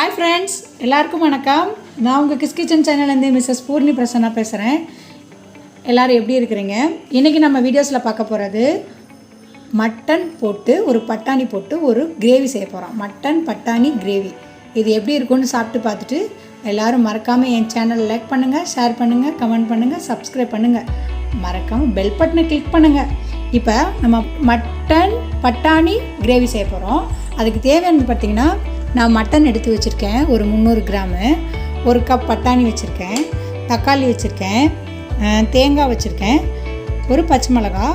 Hi friends, எல்லாருக்கும் வணக்கம். நான் உங்கள் கிஸ் கிச்சன் சேனல்லேருந்து மிஸ்ஸஸ் பூர்ணி பிரசன்னா பேசுகிறேன். எல்லோரும் எப்படி இருக்கிறீங்க? இன்றைக்கி நம்ம வீடியோஸில் பார்க்க போகிறது மட்டன் போட்டு ஒரு பட்டாணி போட்டு ஒரு கிரேவி செய்ய போகிறோம். மட்டன் பட்டாணி கிரேவி. இது எப்படி இருக்குன்னு சாப்பிட்டு பார்த்துட்டு எல்லோரும் மறக்காமல் என் சேனலை லைக் பண்ணுங்கள், ஷேர் பண்ணுங்கள், கமெண்ட் பண்ணுங்கள், சப்ஸ்கிரைப் பண்ணுங்கள். மறக்காமல் பெல் பட்டனை கிளிக் பண்ணுங்கள். இப்போ நம்ம மட்டன் பட்டாணி கிரேவி செய்ய போகிறோம். அதுக்கு தேவையானது பார்த்திங்கன்னா, நான் மட்டன் எடுத்து வச்சுருக்கேன் ஒரு 300 கிராமு, 1 கப் பட்டாணி வச்சுருக்கேன், தக்காளி வச்சுருக்கேன், தேங்காய் வச்சுருக்கேன், ஒரு பச்சை மிளகா,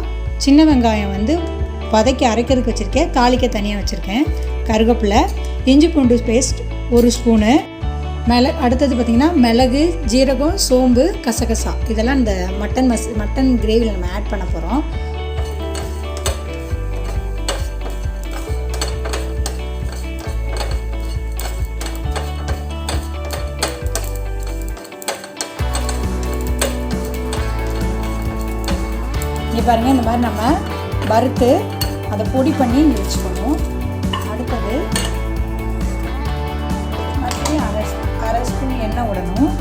சின்ன வெங்காயம் வதக்கி அரைக்கிறதுக்கு வச்சுருக்கேன், தாளிக்க தனியாக வச்சுருக்கேன், கருவேப்பிலை, இஞ்சி பூண்டு பேஸ்ட் 1 ஸ்பூனு, அடுத்தது பார்த்திங்கன்னா மிளகு, ஜீரகம், சோம்பு, கசகசா. இதெல்லாம் இந்த மட்டன் கிரேவியில் நம்ம ஆட் பண்ண போகிறோம். இங்கே பாருங்கள், இந்த மாதிரி நம்ம வறுத்து அதை பொடி பண்ணி இங்கே வச்சுக்கணும். அடுத்தது மறுபடியும் அரை ஸ்பூன் எண்ணெய் விடணும்.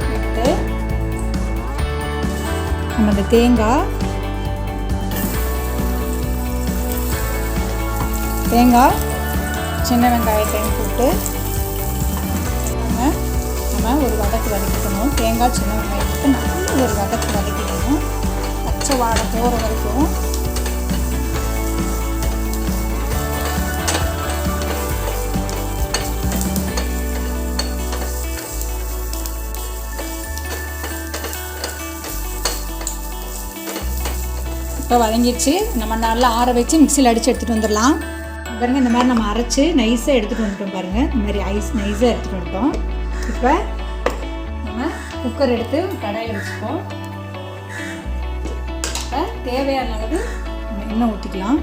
விட்டு நம்ம இந்த தேங்காய் சின்ன வெங்காயத்தையும் போட்டு நம்ம ஒரு வதக்கு வதக்கிக்கணும். தேங்காய் சின்ன வெங்காயம் போட்டு நல்ல ஒரு வதக்கு வதக்கிக்கணும். பச்சை வாடை போகிற வரைக்கும். இப்போ வதங்கிடுச்சு. நம்ம நல்லா ஆற வச்சு மிக்சியில் அடித்து எடுத்துகிட்டு வந்துடலாம். பாருங்கள், இந்த மாதிரி நம்ம அரைச்சி நைஸாக எடுத்துகிட்டு வந்துட்டோம். பாருங்கள், இந்த மாதிரி நைஸாக எடுத்துகிட்டு வந்துட்டோம். இப்போ நம்ம குக்கர் எடுத்து கடாயில் வச்சுப்போம். இப்போ தேவையான அளவு எண்ணெய் ஊற்றிக்கலாம்.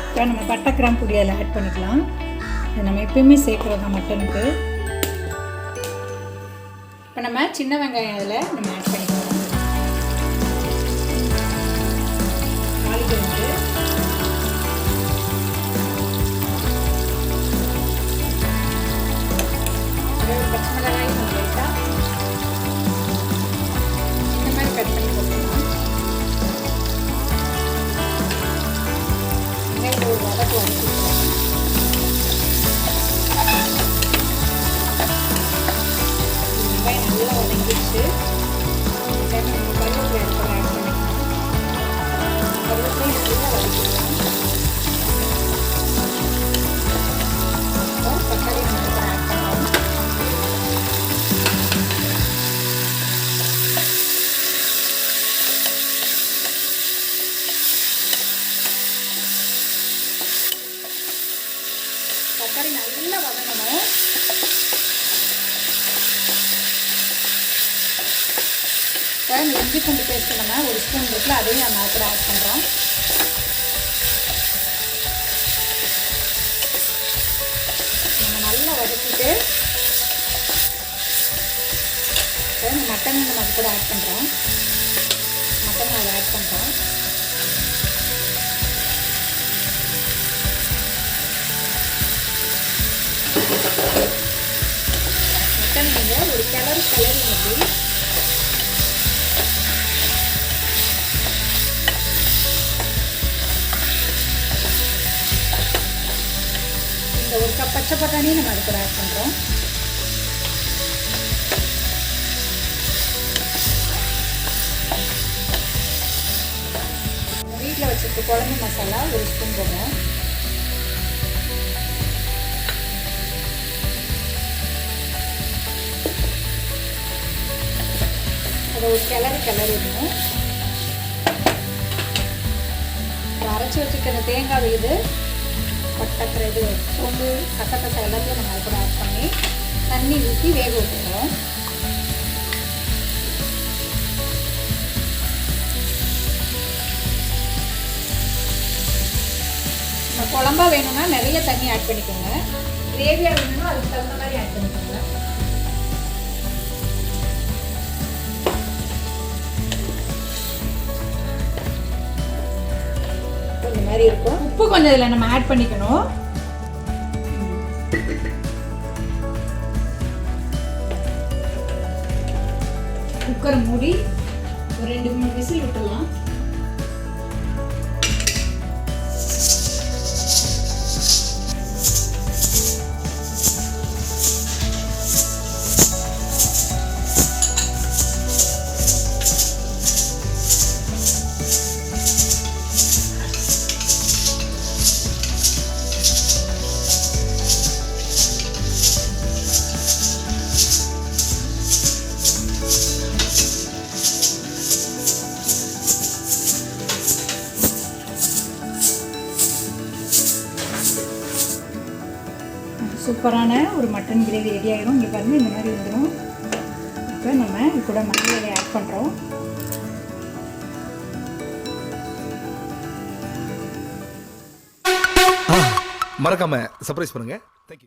இப்போ நம்ம பட்டை கிராம்பு பொடி அதில் ஆட் பண்ணிக்கலாம். இது நம்ம எப்பயுமே சேர்க்குறோம் மட்டனுக்கு. இப்போ நம்ம சின்ன வெங்காயம் அதில் நம்ம ஆட் பண்ணிக்கலாம். பச்சை மிளகாயும் லைட்டாக இந்த மாதிரி கட் பண்ணி போட்டுக்கலாம். ஒரு வதக்கு வதக்கிக்கலாம். வெங்காயம் நல்லா வதங்கிடுச்சு. நம்ம கருவேப்பிலை எடுத்து ஆட் பண்ணிக்கலாம். கருவேப்பிலை நல்லா வதக்கிக்கலாம். தக்காளி நம்ம ஆட் பண்ணலாம். தக்காளி நல்லா வதங்கணும். இப்போ இஞ்சி பூண்டு பேஸ்ட்டு நம்ம 1 ஸ்பூன் இருக்குல்ல, அதையும் நம்ம கூட ஆட் பண்ணுறோம். நம்ம நல்லா வதக்கிட்டு மட்டன் நம்ம அது கூட ஆட் பண்ணுறோம். மட்டன் அதை ஆட் பண்ணுறோம். மட்டன் நீங்கள் ஒரு கிளறி அப்படி இந்த 1 கப் பச்சை பட்டாணியும் நம்ம அது கூட ஆட் பண்ணுறோம். வீட்டில் வச்சுருக்க குழம்பு மசாலா 1 ஸ்பூன் போடுறோம். அதை ஒரு கிளறிடணும். அரைச்சி வச்சுக்கிற தேங்காய் விழுது, பட்டை இது, சோம்பு, கசகசா எல்லாத்தையும் நம்ம அது கூட ஆட் பண்ணி தண்ணி ஊற்றி வேக விட்டுக்கிறோம். நம்ம குழம்பா வேணும்னா நிறைய தண்ணி ஆட் பண்ணிக்கோங்க. கிரேவியாக வேணும்னா அதுக்கு தகுந்த மாதிரி ஆட் பண்ணிக்கோங்க. மாதிரி இருக்கும். உப்பு கொஞ்சம் இதில் நம்ம ஆட் பண்ணிக்கணும். குக்கரை மூடி ஒரு 2-3 விசில் விட்டுடலாம். சூப்பரான ஒரு மட்டன் கிரேவி ரெடி ஆகிடும். இங்கே பாருங்கள், இந்த மாதிரி வந்துடும். இப்போ நம்ம இது கூட மசாலாவை ஆட் பண்ணுறோம். மறக்காம சர்ப்ரைஸ் பண்ணுங்க. தேங்க்யூ.